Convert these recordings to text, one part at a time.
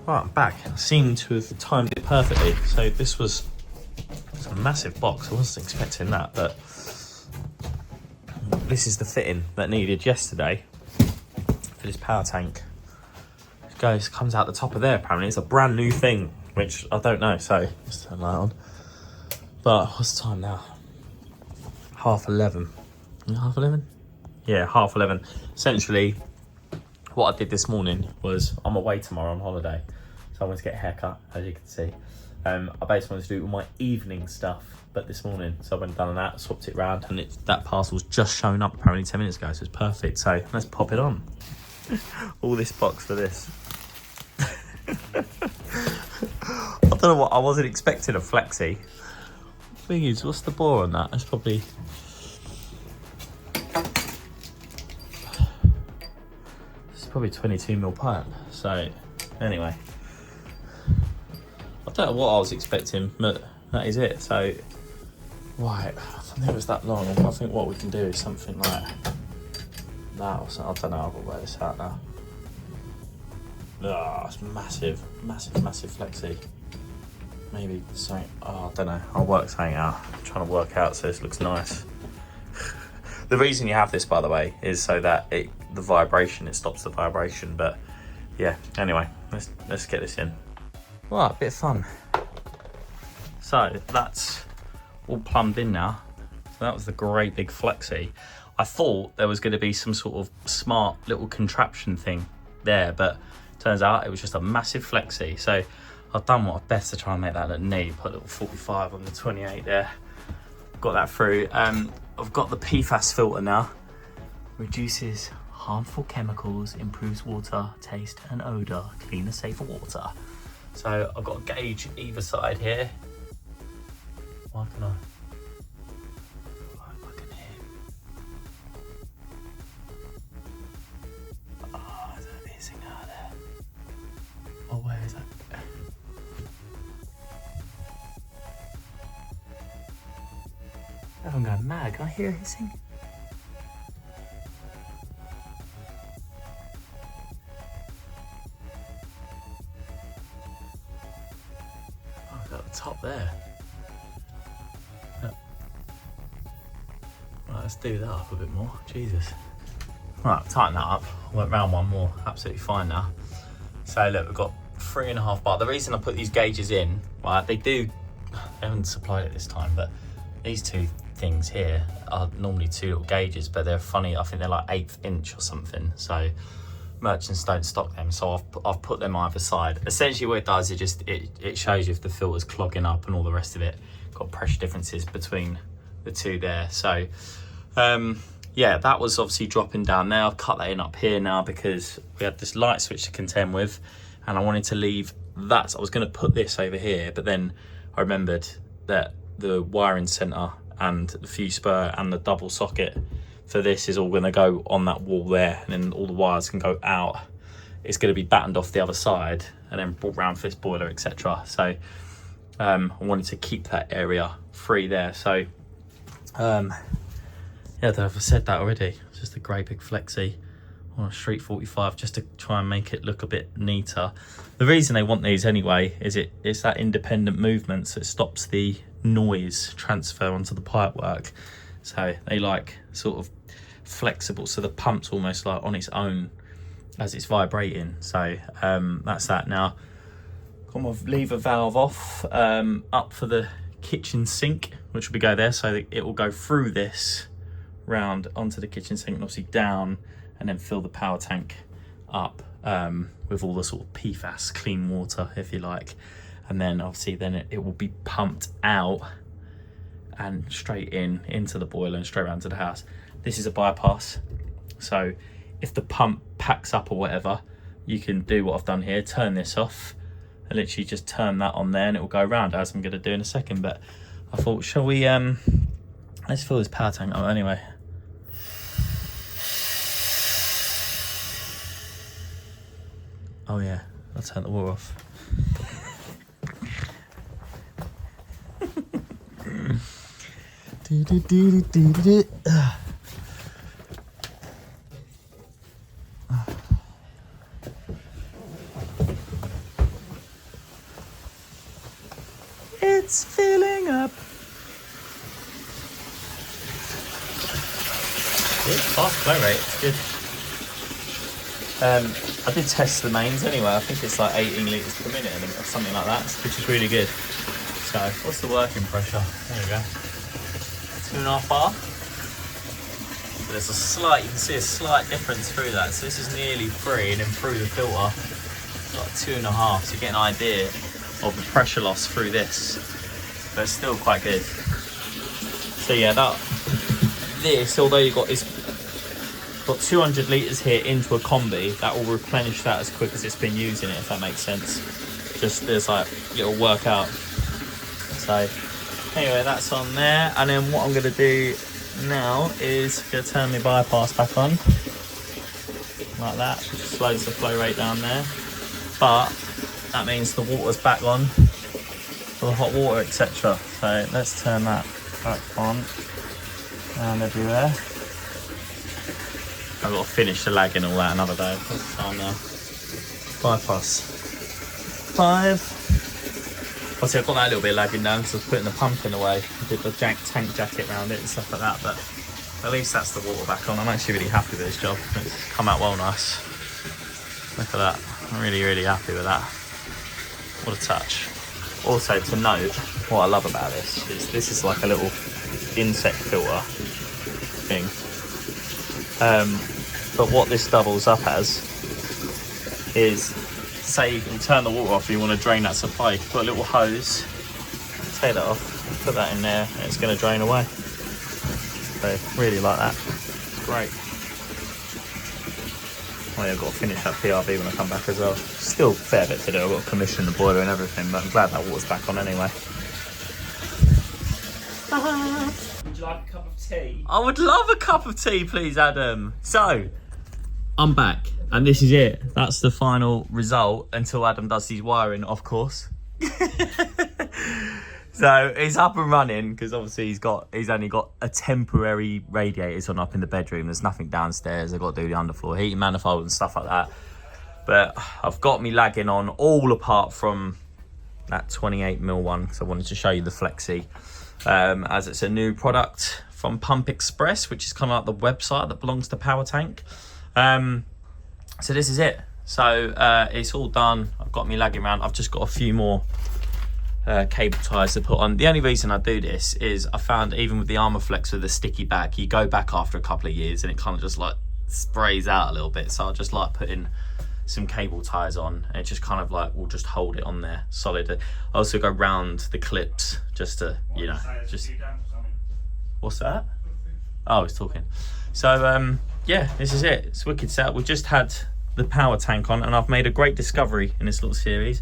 Right, I'm back. I seem to have timed it perfectly. So this was a massive box. I wasn't expecting that, but this is the fitting that needed yesterday for this power tank. It comes out the top of there apparently. It's a brand new thing, which I don't know, so just turn that on. But what's the time now? 11:30. Is it 11:30? Yeah, 11:30. Essentially, what I did this morning was, I'm away tomorrow on holiday, so I went to get a haircut, as you can see. I basically wanted to do all my evening stuff, but this morning, so I went and done that, swapped it round, and that parcel's just shown up apparently 10 minutes ago, so it's perfect. So let's pop it on. All this box for this. I don't know what, I wasn't expecting a flexi. Thing is, what's the bore on that? It's probably... probably 22mm pipe. So anyway, I don't know what I was expecting, but that is it. So right, I think it was that long. I think what we can do is something like that or something. I don't know. I've got to wear this out now. Ah, it's massive flexi. Maybe something, oh, I don't know, I'll work something out. I'm trying to work out so this looks nice. The reason you have this, by the way, is so that it stops the vibration. But yeah, anyway, let's get this in. Right, a bit of fun. So that's all plumbed in now. So that was the great big flexi. I thought there was going to be some sort of smart little contraption thing there, but turns out it was just a massive flexi. So I've done what I've best to try and make that look neat. Put a little 45 on the 28 there. Got that through. I've got the PFAS filter now. Reduces harmful chemicals, improves water, taste and odour, cleaner, safer water. So I've got a gauge either side here. Why can I? I can hear. Oh, is that hissing out there? Oh, where is that? I'm going mad. Can I hear hissing? Oh, I've got the top there. Right, let's do that up a bit more. Jesus. Right, tighten that up. Went round one more. Absolutely fine now. So look, we've got 3.5 bar. The reason I put these gauges in, right, they haven't supplied it this time, but these two things here are normally 2 little gauges, but they're funny. I think they're like 1/8 inch or something. So merchants don't stock them. So I've put them either side. Essentially what it does, it shows you if the filter's clogging up and all the rest of it. Got pressure differences between the two there. So yeah, that was obviously dropping down there. I've cut that in up here now because we had this light switch to contend with, and I wanted to leave that. So I was going to put this over here, but then I remembered that the wiring centre and the fuse spur and the double socket for this is all going to go on that wall there, and then all the wires can go out. It's going to be battened off the other side and then brought round for this boiler, etc. So I wanted to keep that area free there. So yeah, I've said that already. It's just a great big flexi on a Street 45 just to try and make it look a bit neater. The reason they want these anyway is it's that independent movement, so it stops the noise transfer onto the pipework. So they like sort of flexible, so the pump's almost like on its own as it's vibrating. So that's that. Now got my lever valve off, up for the kitchen sink, which will go there, so that it will go through this round onto the kitchen sink and obviously down, and then fill the power tank up with all the sort of PFAS clean water, if you like. And then obviously then it will be pumped out and straight into the boiler and straight around to the house. This is a bypass, so if the pump packs up or whatever, you can do what I've done here, turn this off and literally just turn that on there and it will go around, as I'm going to do in a second. But I thought, shall we let's fill this power tank up anyway. Oh yeah, I'll turn the water off. It's filling up. Good, fast flow rate, it's good. I did test the mains anyway. I think it's like 18 litres per minute or something like that, which is really good. So, what's the working pressure? There we go. 2.5 bar. So there's a slight, you can see a slight difference through that. So this is nearly 3, and then through the filter, it's like 2.5. So you get an idea of the pressure loss through this. But it's still quite good. So yeah, this, although you've got this, got 200 litres here into a combi, that will replenish that as quick as it's been using it, if that makes sense. Just there's like, it'll work out. So anyway, that's on there, and then what I'm going to do now is going to turn my bypass back on like that, which slows the flow rate down there, but that means the water's back on for the hot water, etc. So let's turn that back on and everywhere. I've got to finish the lag and all that another day. What's the time now? Bypass 5. Obviously I've got that little bit of lagging down because I was putting the pump in the way. I did the tank jacket around it and stuff like that, but at least that's the water back on. I'm actually really happy with this job. It's come out well nice. Look at that. I'm really, really happy with that. What a touch. Also to note, what I love about this is like a little insect filter thing. But what this doubles up as is, say you can turn the water off, you want to drain that supply, you can put a little hose, take that off, put that in there, and it's going to drain away. So really like that. It's great. Oh yeah, I've got to finish that PRV when I come back as well. Still a fair bit to do, I've got to commission the boiler and everything, but I'm glad that water's back on anyway. Would you like a cup of tea? I would love a cup of tea, please, Adam. So, I'm back, and this is it. That's the final result until Adam does his wiring, of course. So he's up and running because obviously he's only got a temporary radiators on up in the bedroom. There's nothing downstairs. I've got to do the underfloor heating manifold and stuff like that. But I've got me lagging on all apart from that 28mm one because I wanted to show you the Flexi. As it's a new product from Pump Express, which is kind of like the website that belongs to Powertank. So this is it. So it's all done. I've got me lagging around. I've just got a few more cable ties to put on. The only reason I do this is I found even with the Armorflex with the sticky back, you go back after a couple of years and it kind of just like sprays out a little bit. So I just like putting some cable ties on, and it just kind of like will just hold it on there solid. I also go round the clips just to, you know, just what's that? Oh, he's talking. So yeah, this is it. It's wicked setup. We've just had the Powertank on, and I've made a great discovery in this little series.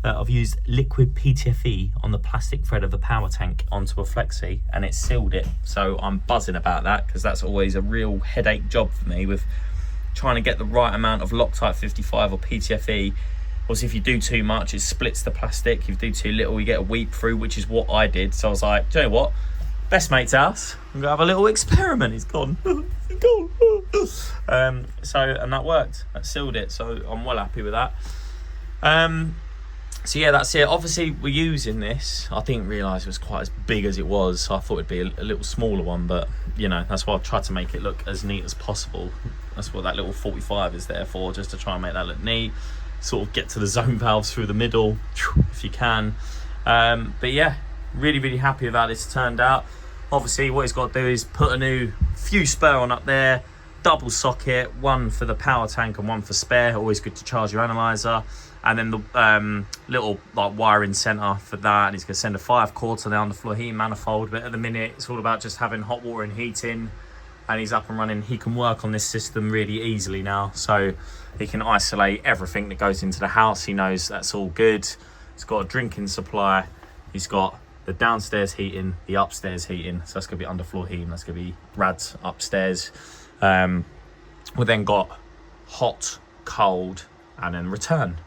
I've used liquid PTFE on the plastic thread of the Powertank onto a Flexi, and it sealed it. So I'm buzzing about that because that's always a real headache job for me with trying to get the right amount of Loctite 55 or PTFE. Obviously, if you do too much, it splits the plastic. If you do too little, you get a weep through, which is what I did. So I was like, do you know what? Best mate's house. I'm gonna have a little experiment. He's gone. He's gone. And that worked. That sealed it. So I'm well happy with that. So yeah, that's it. Obviously, we're using this. I didn't realise it was quite as big as it was. So I thought it'd be a little smaller one, but you know, that's why I tried to make it look as neat as possible. That's what that little 45 is there for, just to try and make that look neat. Sort of get to the zone valves through the middle, if you can. But yeah, really, really happy with how this turned out. Obviously, what he's got to do is put a new fuse spur on up there, double socket, one for the Powertank and one for spare. Always good to charge your analyzer. And then the little like wiring center for that. And he's going to send a 5-cord to the underfloor heating manifold. But at the minute, it's all about just having hot water and heating. And he's up and running. He can work on this system really easily now. So he can isolate everything that goes into the house. He knows that's all good. He's got a drinking supply. He's got the downstairs heating, the upstairs heating. So that's going to be underfloor heating. That's going to be rads upstairs. We then got hot, cold, and then return,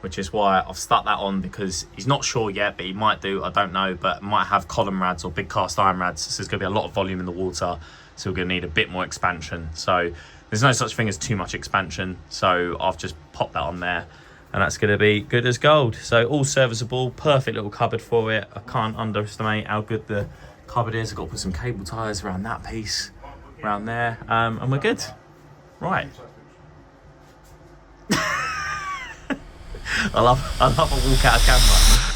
which is why I've stuck that on, because he's not sure yet, but he might do, I don't know, but might have column rads or big cast iron rads. So there's going to be a lot of volume in the water, so we're going to need a bit more expansion. So there's no such thing as too much expansion, so I've just popped that on there. and that's going to be good as gold. So all serviceable, perfect little cupboard for it. I can't underestimate how good the cupboard is. I've got to put some cable ties around that piece, around there, and we're good. Right. I love a walk out of camera.